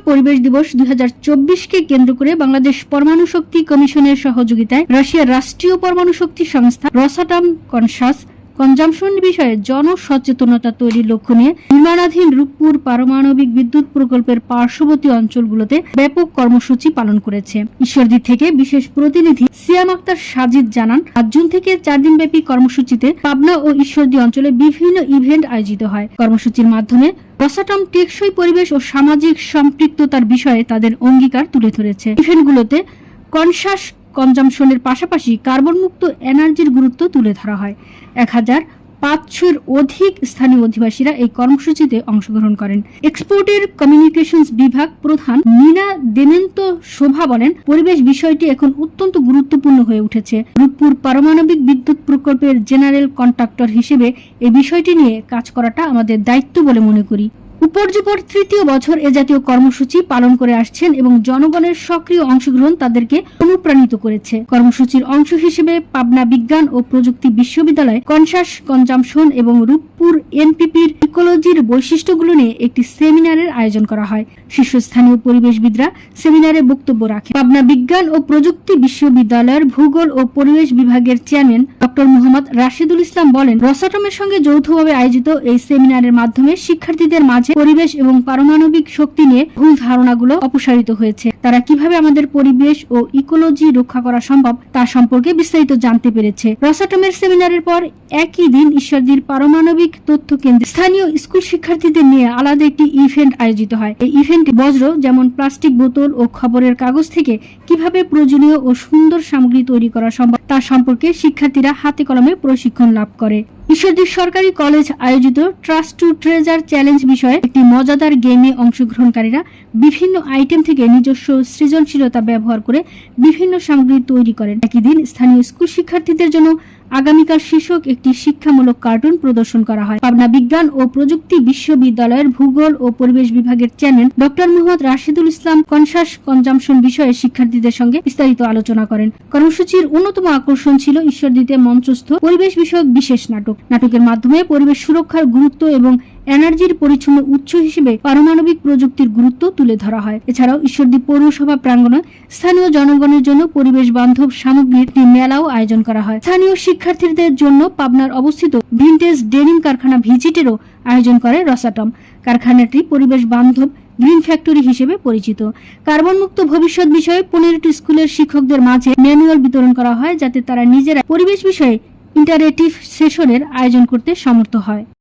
পরিবেশ দিবস 2024কে কেন্দ্র করে বাংলাদেশ পরমাণু শক্তি কমিশনের সহযোগিতায় রাশিয়ার রাষ্ট্রীয় পরমাণু শক্তি সংস্থা রসাটম কনজাম্পশন বিষয়ে জনসচেতনতা তৈরির লক্ষ্য নিয়ে নির্মাণাধীন রূপপুর পারমাণবিক বিদ্যুৎ প্রকল্পের পার্শ্ববর্তী অঞ্চলগুলোতে ব্যাপক কর্মসূচি পালন করেছে। ঈশ্বরদী থেকে বিশেষ প্রতিনিধি সিয়াম আক্তার সাজিদ জানান, 7 জুন থেকে 4 দিনব্যাপী কর্মসূচিতে পাবনা ও ঈশ্বরদী অঞ্চলে বিভিন্ন ইভেন্ট আয়োজিত হয়। কর্মসূচির মাধ্যমে রসাটম টেকসই পরিবেশ ও সামাজিক সম্পৃক্ততার বিষয়ে তাদের অঙ্গীকার তুলে ধরেছে। ইভেন্টগুলোতে কনসাস কনজাম্পশনের পাশাপাশি কার্বন মুক্ত এনার্জির গুরুত্ব তুলে ধরা হয়। 1500-এর অধিক স্থানীয় অধিবাসীরা এই কর্মসূচিতে অংশগ্রহণ করেন। এক্সপোর্টের কমিউনিকেশনস বিভাগ প্রধান নীনা দেমেন্ত শোভা বলেন, পরিবেশ বিষয়টি এখন অত্যন্ত গুরুত্বপূর্ণ হয়ে উঠেছে। রূপপুর পারমাণবিক বিদ্যুৎ প্রকল্পের জেনারেল কন্ট্রাক্টর হিসেবে এই বিষয়টি নিয়ে কাজ করাটা আমাদের দায়িত্ব বলে মনে করি। উপর্যুপর তৃতীয় বছর এ জাতীয় কর্মসূচি পালন করে আসছেন এবং জনগণের সক্রিয় অংশগ্রহণ তাদেরকে অনুপ্রাণিত করেছে। কর্মসূচির অংশ হিসেবে পাবনা বিজ্ঞান ও প্রযুক্তি বিশ্ববিদ্যালয় কনসাস কনজাম্পশন এবং রূপপুর এনপিপির ইকোলজির বৈশিষ্ট্যগুলো নিয়ে একটি সেমিনারের আয়োজন করা হয়। শীর্ষস্থানীয় পরিবেশবিদরা সেমিনারে বক্তব্য রাখেন। পাবনা বিজ্ঞান ও প্রযুক্তি বিশ্ববিদ্যালয়ের ভূগোল ও পরিবেশ বিভাগের চেয়ারম্যান ডক্টর মোহাম্মদ রাশিদুল ইসলাম বলেন, রসাটমের সঙ্গে যৌথভাবে আয়োজিত এই সেমিনারের মাধ্যমে শিক্ষার্থীদের মাঝে পরিবেশ এবং পারমাণবিক শক্তি নিয়ে ভুল ধারণাগুলো অপসারিত হয়েছে। তারা কিভাবে আমাদের পরিবেশ ও ইকোলজি রক্ষা করা সম্ভব তা সম্পর্কে বিস্তারিত জানতে পেরেছে। রসাটমের সেমিনারের পর একই দিন ঈশ্বরদীর পারমাণবিক তথ্য কেন্দ্রে স্থানীয় স্কুল শিক্ষার্থীদের নিয়ে আলাদা একটি ইভেন্ট আয়োজিত হয়। এই ইভেন্টে বজ্র যেমন প্লাস্টিক বোতল ও খবরের কাগজ থেকে কিভাবে প্রয়োজনীয় ও সুন্দর সামগ্রী তৈরি করা সম্ভব তা সম্পর্কে শিক্ষার্থীরা হাতে কলমে প্রশিক্ষণ লাভ করে। ঈশ্বরদী সরকারি কলেজ আয়োজিত ট্রাস্ট টু ট্রেজার চ্যালেঞ্জ বিষয়ে একটি মজাদার গেমে অংশগ্রহণকারীরা বিভিন্ন আইটেম থেকে নিজস্ব সৃজনশীলতা ব্যবহার করে বিভিন্ন সামগ্রী তৈরি করেন। একই দিন স্থানীয় স্কুল শিক্ষার্থীদের জন্য আগামীকাল শীর্ষক একটি শিক্ষামূলক কার্টুন প্রদর্শন করা হয়। পাবনা বিজ্ঞান ও প্রযুক্তি বিশ্ববিদ্যালয়ের ভূগোল ও পরিবেশ বিভাগের চেয়ারম্যান ডক্টর মোহাম্মদ রাশিদুল ইসলাম কনসাস কনজাম্পশন বিষয়ে শিক্ষার্থীদের সঙ্গে বিস্তারিত আলোচনা করেন। কর্মসূচির অন্যতম আকর্ষণ ছিল ঈশ্বরদীতে মঞ্চস্থ পরিবেশ বিষয়ক বিশেষ নাটক। নাটকের মাধ্যমে পরিবেশ সুরক্ষার গুরুত্ব এবং এনার্জির পরিচ্ছন্ন উৎস হিসেবে পারমাণবিক প্রযুক্তির গুরুত্ব তুলে ধরা হয়। এছাড়াও ঈশ্বরদী পৌরসভা প্রাঙ্গণে স্থানীয় জনগণের জন্য পরিবেশ বান্ধব সামগ্রীর একটি মেলাও আয়োজন করা হয়। স্থানীয় শিক্ষার্থীদের জন্য পাবনার অবস্থিত ভিনটেজ ডেনিম কারখানা ভিজিটেরও আয়োজন করে রসাটম। কারখানাটি পরিবেশ বান্ধব গ্রিন ফ্যাক্টরি হিসেবে পরিচিত। কার্বন মুক্ত ভবিষ্যৎ বিষয়ে 15টি স্কুলের শিক্ষকদের মাঝে ম্যানুয়াল বিতরণ করা হয়, যাতে তারা নিজেরা পরিবেশ বিষয়ে ইন্টারেক্টিভ সেশনের আয়োজন করতে সমর্থ হয়।